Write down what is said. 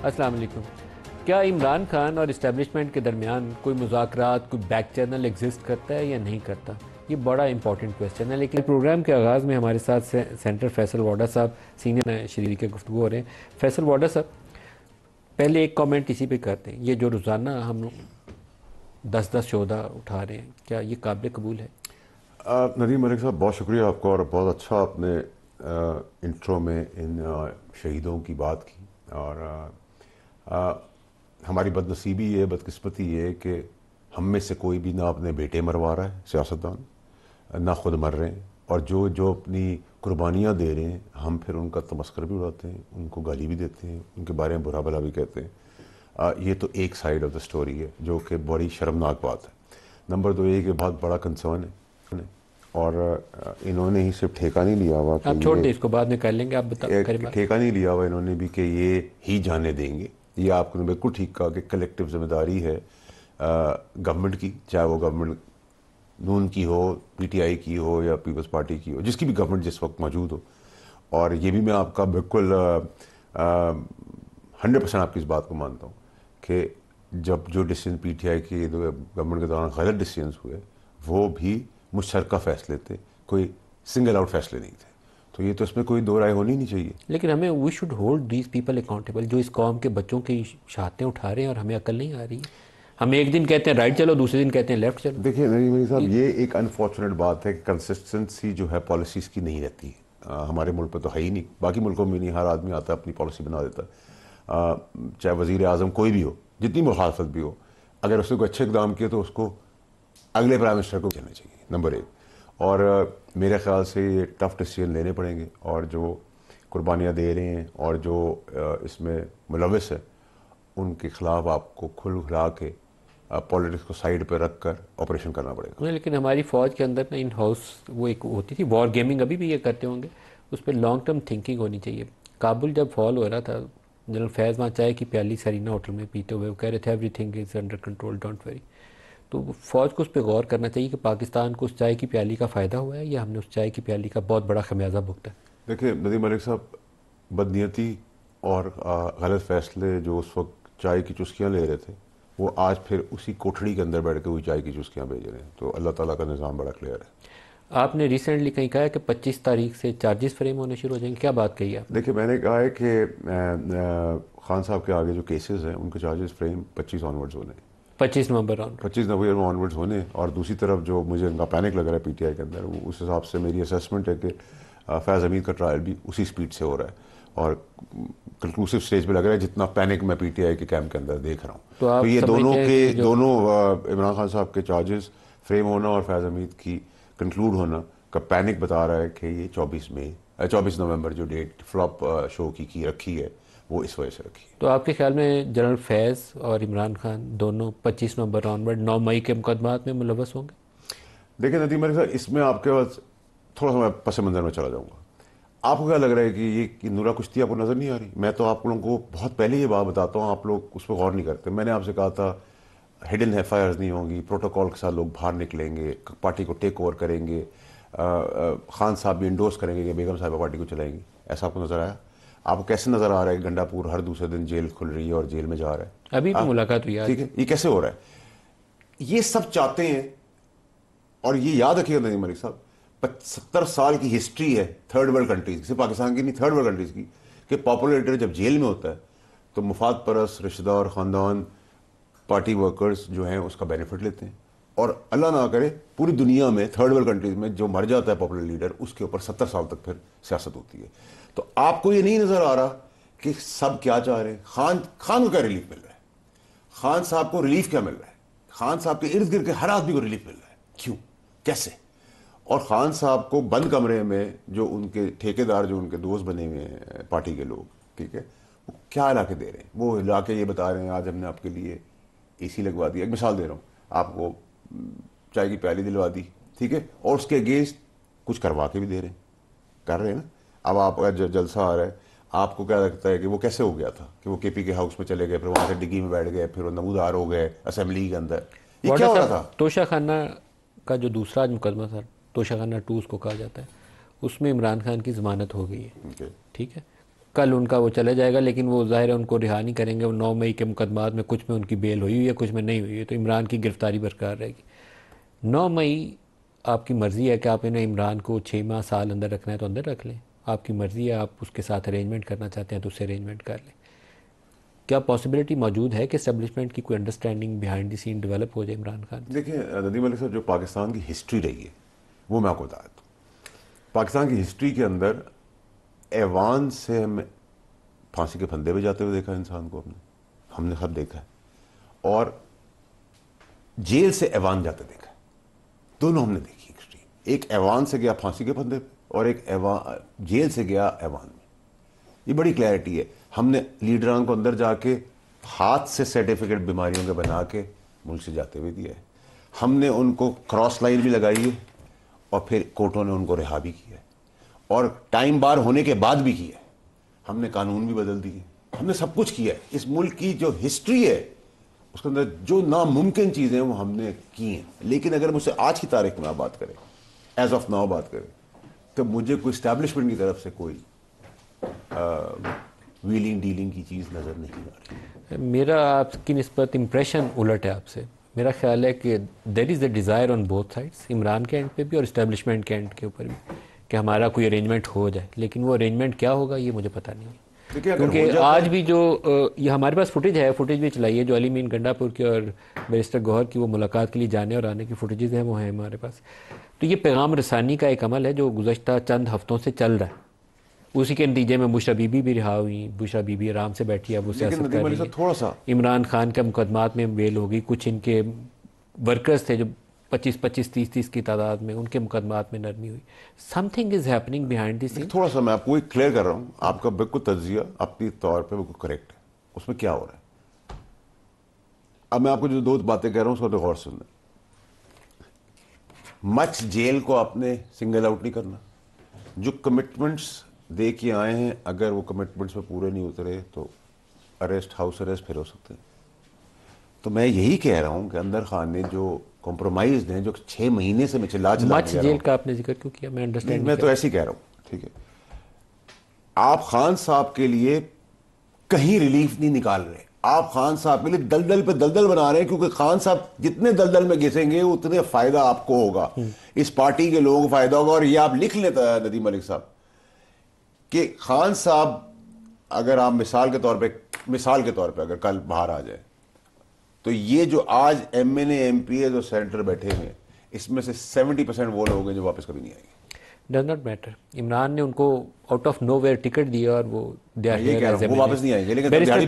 السلام علیکم. کیا عمران خان اور اسٹیبلشمنٹ کے درمیان کوئی مذاکرات، کوئی بیک چینل ایگزسٹ کرتا ہے یا نہیں کرتا؟ یہ بڑا امپورٹنٹ کویسچن ہے. لیکن پروگرام کے آغاز میں ہمارے ساتھ سینٹر فیصل واڈا صاحب سینئر شریک گفتگو ہو رہے ہیں. فیصل واڈا صاحب، پہلے ایک کامنٹ اسی پہ کرتے ہیں. یہ جو روزانہ ہم 10 شہدا اٹھا رہے ہیں، کیا یہ قابل قبول ہے؟ ندیم ملک صاحب، بہت شکریہ آپ کا، اور بہت اچھا آپ نے انٹرو میں ان شہیدوں کی بات کی. اور ہماری بد نصیبی یہ، بدقسمتی یہ کہ ہم میں سے کوئی بھی نہ اپنے بیٹے مروا رہا ہے سیاستدان، نہ خود مر رہے ہیں، اور جو اپنی قربانیاں دے رہے ہیں ہم پھر ان کا تمسخر بھی اڑاتے ہیں، ان کو گالی بھی دیتے ہیں، ان کے بارے میں برا بھلا بھی کہتے ہیں. یہ تو ایک سائیڈ آف دا سٹوری ہے جو کہ بڑی شرمناک بات ہے. نمبر 2 یہ کہ بہت بڑا کنسرن ہے، اور انہوں نے ہی صرف ٹھیکہ نہیں لیا ہوا کہ آپ چھوڑ دیں اس کو، بعد میں کر لیں گے. آپ کریں بات. ٹھیکہ نہیں لیا ہوا انہوں نے بھی کہ یہ ہی جانے دیں گے. یہ آپ نے بالکل ٹھیک کہا کہ کلیکٹیو ذمہ داری ہے گورنمنٹ کی، چاہے وہ گورنمنٹ نون کی ہو، پی ٹی آئی کی ہو، یا پیپلز پارٹی کی ہو، جس کی بھی گورنمنٹ جس وقت موجود ہو. اور یہ بھی میں آپ کا بالکل 100% آپ کی اس بات کو مانتا ہوں کہ جب جو ڈیسیجن پی ٹی آئی کی گورنمنٹ کے دوران غلط ڈیسیجنز ہوئے، وہ بھی مشترکہ فیصلے تھے، کوئی سنگل آؤٹ فیصلے نہیں تھے. تو یہ تو اس میں کوئی دو رائے ہونی نہیں چاہیے. لیکن ہمیں we should hold these people accountable, جو اس قوم کے بچوں کی شہادتیں اٹھا رہے ہیں اور ہمیں عقل نہیں آ رہی ہے. ہم ایک دن کہتے ہیں رائٹ چلو، دوسرے دن کہتے ہیں لیفٹ چلو. دیکھیے نعیم صاحب، یہ ایک انفارچونیٹ بات ہے کہ کنسسٹنسی جو ہے پالیسیز کی نہیں رہتی. ہمارے ملک پہ تو ہے ہی نہیں، باقی ملکوں میں نہیں. ہر آدمی آتا ہے اپنی پالیسی بنا دیتا ہے، چاہے وزیر اعظم کوئی بھی ہو، جتنی مخالفت بھی ہو، اگر اس نے کوئی اچھے اقدام کیے تو اس کو اگلے پرائم منسٹر کو کہنا چاہیے، نمبر 1. اور میرے خیال سے یہ ٹف ڈیسیجن لینے پڑیں گے، اور جو قربانیاں دے رہے ہیں اور جو اس میں ملوث ہے ان کے خلاف آپ کو کھلا کے پولیٹکس کو سائیڈ پہ رکھ کر آپریشن کرنا پڑے گا. لیکن ہماری فوج کے اندر نا ان ہاؤس وہ ایک ہوتی تھی وار گیمنگ، ابھی بھی یہ کرتے ہوں گے. اس پہ لانگ ٹرم تھنکنگ ہونی چاہیے. کابل جب فال ہو رہا تھا، جنرل فیض وہاں چائے کی پیالی سرینا ہوٹل میں پیتے ہوئے وہ کہہ رہے تھے every thing is under control, don't worry. تو فوج کو اس پہ غور کرنا چاہیے کہ پاکستان کو اس چائے کی پیالی کا فائدہ ہوا ہے یا ہم نے اس چائے کی پیالی کا بہت بڑا خمیازہ بھگتا ہے. دیکھیں ندیم ملک صاحب، بدنیتی اور غلط فیصلے جو اس وقت چائے کی چسکیاں لے رہے تھے، وہ آج پھر اسی کوٹھڑی کے اندر بیٹھ کے وہی چائے کی چسکیاں بھیج رہے ہیں. تو اللہ تعالیٰ کا نظام بڑا کلیئر ہے. آپ نے ریسنٹلی کہیں کہا ہے کہ 25 تاریخ سے چارجز فریم ہونے شروع ہو جائیں گے، کیا بات کہی آپ؟ دیکھیں میں نے کہا ہے کہ خان صاحب کے آگے جو کیسز ہیں ان کے چارجز فریم 25 آنورڈز ہونے ہیں. 25 نومبر آن 25 نومبر آنورڈز ہونے. اور دوسری طرف جو مجھے ان کا پینک لگ رہا ہے پی ٹی آئی کے اندر، وہ اس حساب سے میری اسیسمنٹ ہے کہ فیض حمید کا ٹرائل بھی اسی سپیڈ سے ہو رہا ہے، اور کنکلوسیو سٹیج پہ لگ رہا ہے جتنا پینک میں پی ٹی آئی کے کیمپ کے اندر دیکھ رہا ہوں. تو یہ دونوں عمران خان صاحب کے چارجز فریم ہونا اور فیض حمید کی کنکلوڈ ہونا کا پینک بتا رہا ہے کہ یہ 24 نومبر جو ڈیٹ فلاپ شو کی رکھی ہے وہ اس وجہ سے رکھی ہے. تو آپ کے خیال میں جنرل فیض اور عمران خان دونوں 25 نومبر آنورڈ 9 مئی کے مقدمات میں ملوث ہوں گے؟ دیکھیں ندیم میرے ساتھ اس میں آپ کے پاس تھوڑا سا میں پس منظر میں چلا جاؤں گا. آپ کو کیا لگ رہا ہے کہ یہ نورا کشتی آپ کو نظر نہیں آ رہی؟ میں تو آپ لوگوں کو بہت پہلے یہ بات بتاتا ہوں، آپ لوگ اس پہ غور نہیں کرتے. میں نے آپ سے کہا تھا ہڈن ایف آئی آرز نہیں ہوں گی، پروٹوکول کے ساتھ لوگ باہر نکلیں گے، پارٹی کو ٹیک اوور کریں گے، خان صاحب بھی انڈورس کریں گے کہ بیگم صاحبہ پارٹی کو چلائیں گی. ایسا آپ کو نظر آیا؟ آپ کو کیسے نظر آ رہا ہے کہ گنڈا پور ہر دوسرے دن جیل کھل رہی ہے اور جیل میں جا رہا ہے؟ ابھی بھی ملاقات ہوئی ہے. ٹھیک ہے، یہ کیسے ہو رہا ہے؟ یہ سب چاہتے ہیں. اور یہ یاد رکھیے گا ندیم ملک صاحب، 70 سال کی ہسٹری ہے تھرڈ ورلڈ کنٹریز کی، صرف پاکستان کی نہیں، تھرڈ ورلڈ کنٹریز کی، کہ پاپولر لیڈر جب جیل میں ہوتا ہے تو مفاد پرست رشتہ دار، خاندان، پارٹی ورکرز جو ہیں اس کا بینیفٹ لیتے ہیں. اور اللہ نہ کرے پوری دنیا میں تھرڈ ورلڈ کنٹریز میں جو مر جاتا ہے پاپولر لیڈر، اس کے اوپر 70 سال تک پھر سیاست ہوتی ہے. تو آپ کو یہ نہیں نظر آ رہا کہ سب کیا چاہ رہے ہیں؟ خان کو کیا ریلیف مل رہا ہے؟ خان صاحب کو ریلیف کیا مل رہا ہے؟ خان صاحب کے ارد گرد کے ہر آدمی کو ریلیف مل رہا ہے. کیوں؟ کیسے؟ اور خان صاحب کو بند کمرے میں جو ان کے ٹھیکیدار، جو ان کے دوست بنے ہوئے ہیں پارٹی کے لوگ، ٹھیک ہے، وہ کیا لا کے دے رہے ہیں؟ وہ لا کے یہ بتا رہے ہیں آج ہم نے آپ کے لیے اے سی لگوا دیا. ایک مثال دے رہا ہوں، آپ کو چائے کی پیالی دلوا دی، ٹھیک ہے، اور اس کے اگینسٹ کچھ کروا کے بھی دے رہے ہیں، کر رہے ہیں نا. اب آپ کا جلسہ آ رہا ہے، آپ کو کیا لگتا ہے کہ وہ کیسے ہو گیا تھا کہ وہ کے پی کے ہاؤس میں چلے گئے، پھر وہاں سے ڈگی میں بیٹھ گئے، پھر وہ نمودار ہو گئے اسمبلی کے اندر؟ یہ کیا ہو رہا تھا؟ توشہ خانہ کا جو دوسرا مقدمہ تھا، توشہ خانہ 2 اس کو کہا جاتا ہے، اس میں عمران خان کی ضمانت ہو گئی ہے. ٹھیک ہے، کل ان کا وہ چلا جائے گا، لیکن وہ ظاہر ہے ان کو رہا نہیں کریں گے. وہ 9 مئی کے مقدمات میں کچھ میں ان کی بیل ہوئی ہوئی ہے، کچھ میں نہیں ہوئی ہے، تو عمران کی گرفتاری برقرار رہے گی. 9 مئی آپ کی مرضی ہے کہ آپ انہیں عمران کو 6 ماہ سال اندر رکھنا ہے تو اندر رکھ لیں، آپ کی مرضی ہے. آپ اس کے ساتھ ارینجمنٹ کرنا چاہتے ہیں تو اس سے ارینجمنٹ کر لیں. کیا پاسبلٹی موجود ہے کہ اسٹیبلشمنٹ کی کوئی understanding behind the scene develop ہو جائے عمران خان؟ دیکھیں ندیم علی صاحب، جو پاکستان کی ہسٹری رہی ہے وہ میں آپ کو بتا دیتا ہوں. پاکستان کی ہسٹری کے اندر ایوان سے ہم پھانسی کے پھندے پہ جاتے ہوئے دیکھا انسان کو، ہم نے سب دیکھا ہے، اور جیل سے ایوان جاتے دیکھا ہے. دونوں ہم نے دیکھی ہسٹری. ایک ایوان سے گیا پھانسی کے پھندے پہ، اور ایک جیل سے گیا ایوان میں. یہ بڑی کلیئرٹی ہے. ہم نے لیڈران کو اندر جا کے ہاتھ سے سرٹیفکیٹ بیماریوں کے بنا کے ملک سے جاتے ہوئے دیا ہے. ہم نے ان کو کراس لائن بھی لگائی ہے، اور پھر کورٹوں نے ان کو رہا بھی کیا ہے، اور ٹائم بار ہونے کے بعد بھی کیا ہے. ہم نے قانون بھی بدل دیے، ہم نے سب کچھ کیا ہے. اس ملک کی جو ہسٹری ہے اس کے اندر جو ناممکن چیزیں وہ ہم نے کی ہیں. لیکن اگر مجھ سے آج کی تاریخ میں آپ بات کریں، ایز آف ناؤ بات کریں، تو مجھے کوئی اسٹیبلشمنٹ کی طرف سے کوئی ویلنگ ڈیلنگ کی چیز نظر نہیں آ رہی. میرا آپ کی نسبت امپریشن الٹ ہے آپ سے. میرا خیال ہے کہ there is a desire on both sides, Imran کے اینڈ پہ بھی اور اسٹیبلشمنٹ کے اینڈ کے اوپر بھی، کہ ہمارا کوئی ارینجمنٹ ہو جائے. لیکن وہ ارینجمنٹ کیا ہوگا یہ مجھے پتہ نہیں ہے. کیونکہ آج بھی جو یہ ہمارے پاس فوٹیج ہے، فوٹیج بھی چلائی ہے، جو علی مین گنڈا پور کی اور بیرسٹر گوہر کی وہ ملاقات کے لیے جانے اور آنے کی فوٹیجز ہیں، وہ ہیں ہمارے پاس. تو یہ پیغام رسانی کا ایک عمل ہے جو گزشتہ چند ہفتوں سے چل رہا ہے. اسی کے نتیجے میں بشرا بی بی بھی رہا ہوئی، بشرا بی بی آرام سے بیٹھی ہے، اب وہ سیاست کر رہی ہے. تھوڑا سا عمران خان کے مقدمات میں بیل ہو گئی. کچھ ان کے ورکرز تھے جو 25 30 کی تعداد میں، ان کے مقدمات میں نرمی ہوئی. Something is happening behind the scene. تھوڑا سا میں آپ کو کلیئر کر رہا ہوں. آپ کا بالکل تجزیہ اپنی طور پہ بالکل کریکٹ ہے. اس میں کیا ہو رہا ہے، اب میں آپ کو جو 2 باتیں کہہ رہا ہوں اس کو غور سے سننا. مچ جیل کو آپ نے سنگل آؤٹ نہیں کرنا. جو کمٹمنٹس دے کے آئے ہیں، اگر وہ کمٹمنٹس میں پورے نہیں اترے تو اریسٹ، ہاؤس اریسٹ پھر ہو سکتے ہیں. تو میں یہی کہہ رہا ہوں کہ اندر خان نے جو کمپرومائز ہیں، جو 6 مہینے سے میں چلا مچ جیل کا آپ نے ذکر کیوں کیا؟ میں انڈرسٹینڈ میں تو ایسے ہی کہہ رہا ہوں. ٹھیک ہے، آپ خان صاحب کے لیے کہیں ریلیف نہیں نکال رہے. آپ خان صاحب کے لیے دلدل پہ دلدل بنا رہے ہیں، کیونکہ خان صاحب جتنے دلدل میں گھسیں گے اتنے فائدہ آپ کو ہوگا، اس پارٹی کے لوگوں کو فائدہ ہوگا. اور یہ آپ لکھ لیتا ہے ندیم ملک صاحب کہ خان صاحب اگر آپ مثال کے طور پہ اگر کل باہر آ جائے تو یہ جو آج M N A M P A جو سینیٹر بیٹھے ہیں، اس میں سے 70% وہ لوگ ہیں جو واپس کبھی نہیں آئیں گے. Does not matter. عمران نے ان کو out of nowhere ticket دیا اور وہ وہ واپس نہیں آئیں گے. لیکن